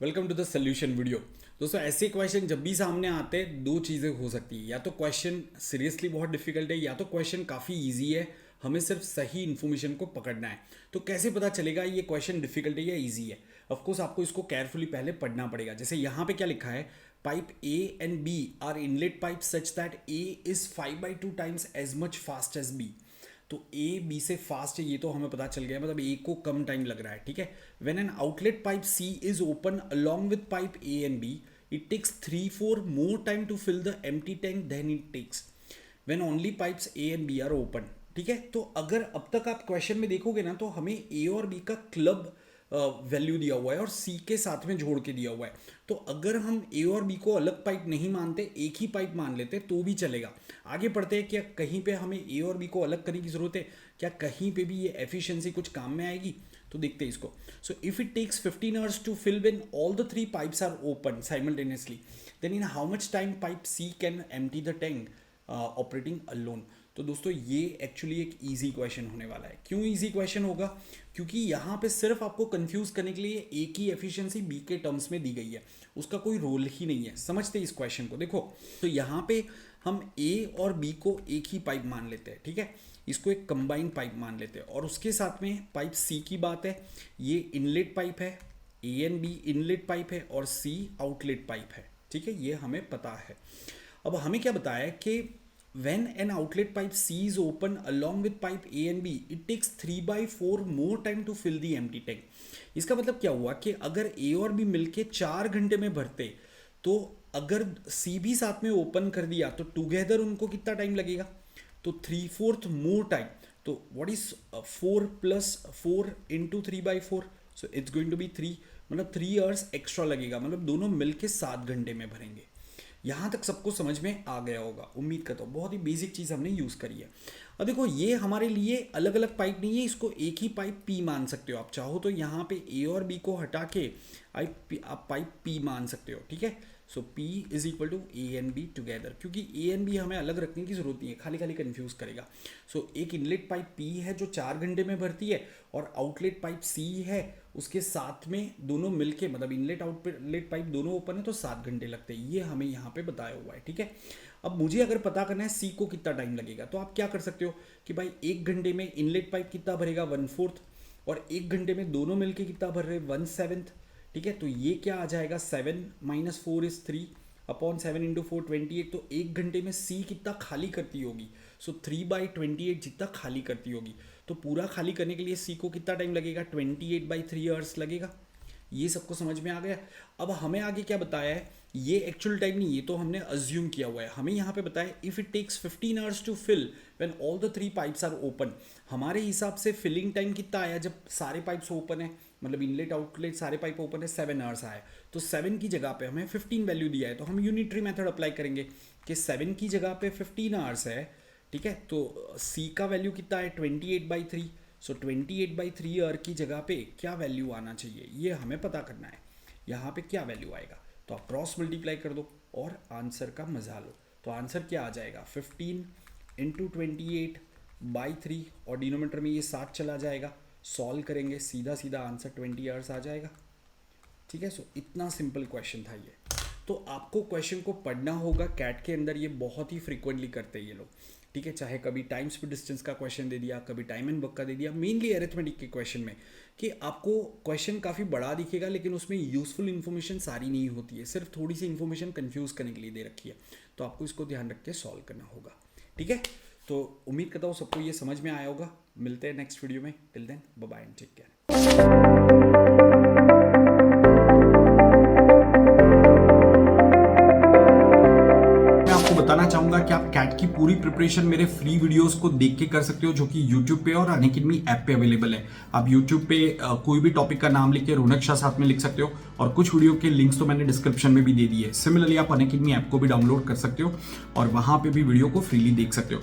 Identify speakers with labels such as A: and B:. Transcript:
A: Welcome to the solution video. दोस्तों ऐसे question जब भी सामने आते हैं दो चीज़ें हो सकती है, या तो क्वेश्चन सीरियसली बहुत डिफिकल्ट है या तो क्वेश्चन काफ़ी इजी है, हमें सिर्फ सही इन्फॉर्मेशन को पकड़ना है। तो कैसे पता चलेगा ये क्वेश्चन डिफिकल्ट है या इजी है? ऑफकोर्स आपको इसको केयरफुली पहले पढ़ना पड़ेगा। जैसे यहाँ पे क्या लिखा है, pipe A and B are inlet pipe such that A is 5/2 times as much fast as B. तो ए बी से फास्ट है ये तो हमें पता चल गया, मतलब ए को कम टाइम लग रहा है, ठीक है। When an outlet pipe C is open along with pipe A and B, it takes 3-4 more time to fill the empty tank then it takes when only pipes A and B are open, ठीक है। तो अगर अब तक आप question में देखोगे ना, तो हमें ए और बी का क्लब वैल्यू दिया हुआ है और सी के साथ में जोड़ के दिया हुआ है। तो अगर हम ए और बी को अलग पाइप नहीं मानते, एक ही पाइप मान लेते तो भी चलेगा। आगे बढ़ते हैं, क्या कहीं पे हमें ए और बी को अलग करने की ज़रूरत है? क्या कहीं पे भी ये एफिशिएंसी कुछ काम में आएगी? तो देखते हैं इसको। So if it takes 15 hours to fill when all the 3 pipes are open simultaneously, then in how much time pipe C can empty the tank operating alone. तो दोस्तों ये एक्चुअली एक इजी क्वेश्चन होने वाला है। क्यों इजी क्वेश्चन होगा? क्योंकि यहाँ पे सिर्फ आपको कंफ्यूज करने के लिए ए की एफिशिएंसी बी के टर्म्स में दी गई है, उसका कोई रोल ही नहीं है। समझते इस क्वेश्चन को। देखो, तो यहाँ पे हम ए और बी को एक ही पाइप मान लेते हैं, ठीक है। इसको एक कंबाइंड पाइप मान लेते हैं और उसके साथ में पाइप सी की बात है, ये इनलेट पाइप है, A and B inlet pipe है और सी आउटलेट पाइप है, ठीक है। ये हमें पता है। अब हमें क्या बताया है कि when an outlet pipe C is open along with pipe A and B, it takes 3/4 more time to fill the empty tank. इसका मतलब क्या हुआ कि अगर A और B मिलके 4 घंटे में भरते, तो अगर C भी साथ में ओपन कर दिया तो टुगेदर उनको कितना टाइम लगेगा? तो 3/4 मोर टाइम। तो what is 4 + 4 × 3/4? So it's going to be 3, मतलब 3 आवर्स एक्स्ट्रा लगेगा, मतलब दोनों मिलके 7 घंटे में भरेंगे। यहाँ तक सबको समझ में आ गया होगा, उम्मीद करता हूँ। बहुत ही बेसिक चीज़ हमने यूज़ करी है। अब देखो, ये हमारे लिए अलग अलग पाइप नहीं है, इसको एक ही पाइप पी मान सकते हो आप। चाहो तो यहाँ पे ए और बी को हटा के आप पाइप पी मान सकते हो, ठीक है। So P is equal to A and B together, क्योंकि ए एंड बी हमें अलग रखने की जरूरत नहीं है, खाली खाली कंफ्यूज करेगा। सो एक इनलेट पाइप P है जो 4 घंटे में भरती है, और आउटलेट पाइप C है, उसके साथ में दोनों मिलके, मतलब इनलेट आउटलेट पाइप दोनों ओपन है तो 7 घंटे लगते हैं। ये हमें यहाँ पे बताया हुआ है, ठीक है। अब मुझे अगर पता करना है C को कितना टाइम लगेगा, तो आप क्या कर सकते हो कि भाई 1 घंटे में इनलेट पाइप कितना भरेगा, 1/4, और 1 घंटे में दोनों मिलके कितना भर रहे, 1/7, ठीक है। तो ये क्या आ जाएगा, 7 - 4 इज 3 अपॉन 7 × 4 28। तो 1 घंटे में C कितना खाली करती होगी? सो 3/28 जितना खाली करती होगी। तो पूरा खाली करने के लिए C को कितना टाइम लगेगा? 28/3 आवर्स लगेगा। ये सबको समझ में आ गया। अब हमें आगे क्या बताया है, ये एक्चुअल टाइम नहीं, ये तो हमने अज्यूम किया हुआ है। हमें यहाँ पे बताया if it takes 15 hours to fill when all the 3 pipes are open. हमारे हिसाब से फिलिंग टाइम कितना आया जब सारे पाइप्स ओपन है, मतलब इनलेट आउटलेट सारे पाइप ओपन है, 7 आवर्स आया। तो 7 की जगह पे हमें 15 वैल्यू दिया है, तो हम यूनिटरी मेथड अप्लाई करेंगे कि 7 की जगह पे 15 आवर्स है, ठीक है। तो C का वैल्यू कितना है, 28/3। सो 28/3 आवर की जगह पे क्या वैल्यू आना चाहिए, ये हमें पता करना है। यहाँ पे क्या वैल्यू आएगा, तो आप क्रॉस मल्टीप्लाई कर दो और आंसर का मजा लो। तो आंसर क्या आ जाएगा, 15 × 28/3, और डिनोमीटर में ये 7 चला जाएगा। सॉल्व करेंगे, सीधा सीधा आंसर 20 आवर्स आ जाएगा, ठीक है। सो इतना सिंपल क्वेश्चन था ये। तो आपको क्वेश्चन को पढ़ना होगा, कैट के अंदर ये बहुत ही फ्रीक्वेंटली करते हैं ये लोग, ठीक है। चाहे कभी टाइम स्पीड डिस्टेंस का क्वेश्चन दे दिया, कभी टाइम एंड वर्क का दे दिया, मेनली अरिथमेटिक के क्वेश्चन में, कि आपको क्वेश्चन काफ़ी बड़ा दिखेगा लेकिन उसमें यूजफुल इन्फॉर्मेशन सारी नहीं होती है, सिर्फ थोड़ी सी इन्फॉर्मेशन कंफ्यूज करने के लिए दे रखी है। तो आपको इसको ध्यान रख के सॉल्व करना होगा, ठीक है। तो उम्मीद करता हूँ सबको ये समझ में आया होगा। मिलते हैं नेक्स्ट वीडियो में, till then bye bye and take care. बताना चाहूंगा कि आप कैट की पूरी प्रिपरेशन मेरे फ्री वीडियोस को देख के कर सकते हो, जो कि YouTube पे और अनअकैडमी ऐप पे अवेलेबल है। आप YouTube पे कोई भी टॉपिक का नाम लिख के रौनक शाह साथ में लिख सकते हो, और कुछ वीडियो के लिंक्स तो मैंने डिस्क्रिप्शन में भी दे दिए। सिमिलरली आप अनअकैडमी ऐप को भी डाउनलोड कर सकते हो और वहां पे भी वीडियो को फ्रीली देख सकते हो।